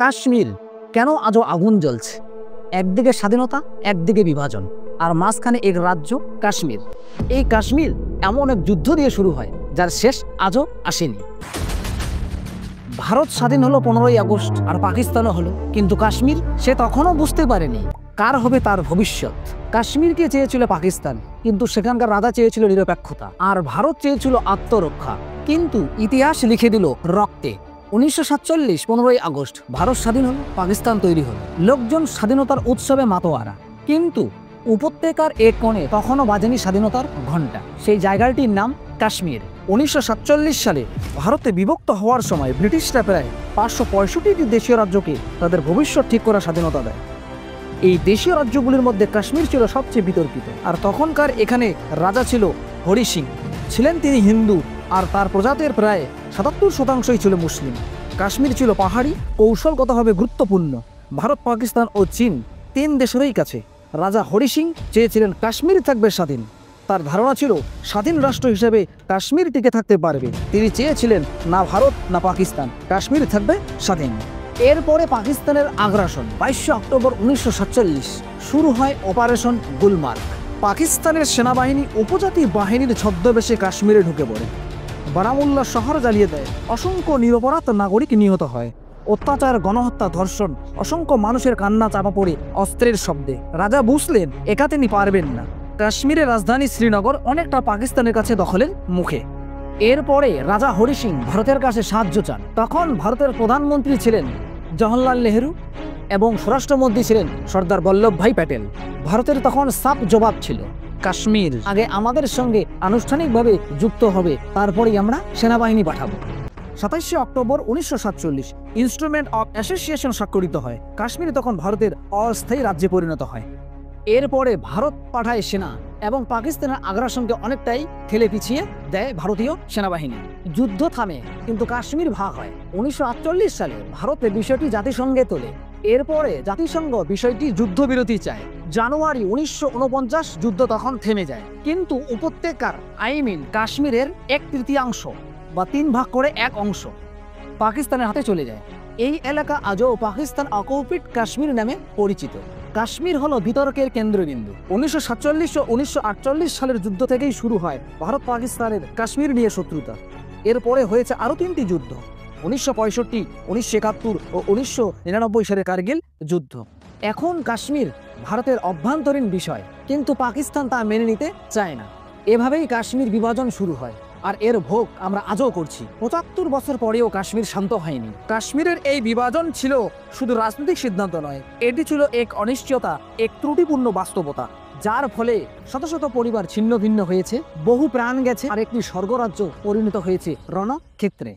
কাশ্মীর কেন আজও আগুন জ্বলছে? একদিকে স্বাধীনতা, একদিকে বিভাজন, আর মাঝখানে এক রাজ্য কাশ্মীর। এই কাশ্মীর এমন এক যুদ্ধ দিয়ে শুরু হয় যার শেষ আজও আসেনি। ভারত স্বাধীন হলো 15ই আগস্ট, আর পাকিস্তানও হলো, কিন্তু কাশ্মীর সে তখনও বুঝতে পারেনি কার হবে তার ভবিষ্যৎ। কাশ্মীরকে চেয়েছিল পাকিস্তান, কিন্তু সেখানকার রাজা চেয়েছিল নিরপেক্ষতা, আর ভারত চেয়েছিল আত্মরক্ষা। কিন্তু ইতিহাস লিখে দিল রক্তে। 1947 15ই আগস্ট ভারত স্বাধীন হলো, পাকিস্তান তৈরি হলো। লোকজন স্বাধীনতার উৎসবে মাতোয়ারা, কিন্তু উপত্যকার এক কোণে তখনও বাজেনি স্বাধীনতার ঘণ্টা। সেই জায়গাটির নাম কাশ্মীর। 1947 সালে ভারতে বিভক্ত হওয়ার সময় ব্রিটিশরা প্রায় 565টি দেশীয় রাজ্যকে তাদের ভবিষ্যৎ ঠিক করার স্বাধীনতা দেয়। এই দেশীয় রাজ্যগুলির মধ্যে কাশ্মীর ছিল সবচেয়ে বিতর্কিত। আর তখনকার এখানে রাজা ছিল হরি সিং। ছিলেন তিনি হিন্দু, আর তার প্রজাতির প্রায় 77% ছিল মুসলিম। কাশ্মীর ছিল পাহাড়ি, কৌশলগতভাবে গুরুত্বপূর্ণ। ভারত, পাকিস্তান ও চীন 3 দেশেরই কাছে। রাজা হরি সিং চেয়েছিলেন কাশ্মীর থাকবে স্বাধীন। তার ধারণা ছিল স্বাধীন রাষ্ট্র হিসেবে কাশ্মীর টিকে থাকতে পারবে। তিনি চেয়েছিলেন না ভারত না পাকিস্তান, কাশ্মীর থাকবে স্বাধীন। এরপরে পাকিস্তানের আগ্রাসন। 22 অক্টোবর 1947 শুরু হয় অপারেশন গুলমার্গ। পাকিস্তানের সেনাবাহিনী উপজাতি বাহিনীর ছদ্মবেশে কাশ্মীরে ঢুকে পড়ে। বারামুল্লা শহর জ্বালিয়ে দেয়। অসংখ্য নিরপরাধ নাগরিক নিহত হয়। অত্যাচার, গণহত্যা, ধর্ষণ, অসংখ্য মানুষের কান্না চাপা পড়ে অস্ত্রের শব্দে। রাজা বুঝলেন একা তিনি পারবেন না। কাশ্মীরের রাজধানী শ্রীনগর অনেকটা পাকিস্তানের কাছে দখলের মুখে। এরপরে রাজা হরি সিং ভারতের কাছে সাহায্য চান। তখন ভারতের প্রধানমন্ত্রী ছিলেন জওহরলাল নেহরু এবং স্বরাষ্ট্রমন্ত্রী ছিলেন সর্দার বল্লভভাই প্যাটেল। ভারতের তখন সাফ জবাব ছিল, কাশ্মীর আগে আমাদের সঙ্গে আনুষ্ঠানিকভাবে যুক্ত হবে, তারপরেই আমরা সেনাবাহিনী পাঠাবো। 27 অক্টোবর 1947 ইনস্ট্রুমেন্ট অফ অ্যাসোসিয়েশন স্বাক্ষরিত হয়। কাশ্মীর তখন ভারতের অস্থায়ী রাজ্যে পরিণত হয়। এরপরে ভারত পাঠায় সেনা এবং পাকিস্তানের আগ্রাসনকে অনেকটাই ঠেলে পিছিয়ে দেয় ভারতীয় সেনাবাহিনী। যুদ্ধ থামে, কিন্তু কাশ্মীর ভাগ হয়। 1948 সালে ভারতে বিষয়টি জাতিসংঘে তোলে। এরপরে জাতিসংঘ বিষয়টি যুদ্ধবিরতি চায়। জানুয়ারি 1949 যুদ্ধ তখন থেমে যায়, কিন্তু উপত্যকার কাশ্মীরের 1/3 বা 3 ভাগ করে 1 অংশ পাকিস্তানের হাতে চলে যায়। এই এলাকা আজও পাকিস্তান অকুপিড কাশ্মীর নামে পরিচিত। কাশ্মীর হলো বিতর্কের কেন্দ্রবিন্দু। 1947 ও 1948 সালের যুদ্ধ থেকেই শুরু হয় ভারত পাকিস্তানের কাশ্মীর নিয়ে শত্রুতা। এরপরে হয়েছে আরও 3টি যুদ্ধ: 1965, 1971 ও 1999 সালের কার্গিল যুদ্ধ। এখন কাশ্মীর ভারতের অভ্যন্তরীণ বিষয়, কিন্তু পাকিস্তান তা মেনে নিতে চায় না। এভাবেই কাশ্মীর বিভাজন শুরু হয়, আর এর ভোগ আমরা আজও করছি। 75 বছর পরেও কাশ্মীর শান্ত হয়নি। কাশ্মীরের এই বিভাজন ছিল শুধু রাজনৈতিক সিদ্ধান্ত নয়, এটি ছিল এক অনিশ্চয়তা, এক ত্রুটিপূর্ণ বাস্তবতা, যার ফলে শত শত পরিবার ছিন্ন ভিন্ন হয়েছে, বহু প্রাণ গেছে, আর একটি স্বর্গরাজ্য পরিণত হয়েছে রণক্ষেত্রে।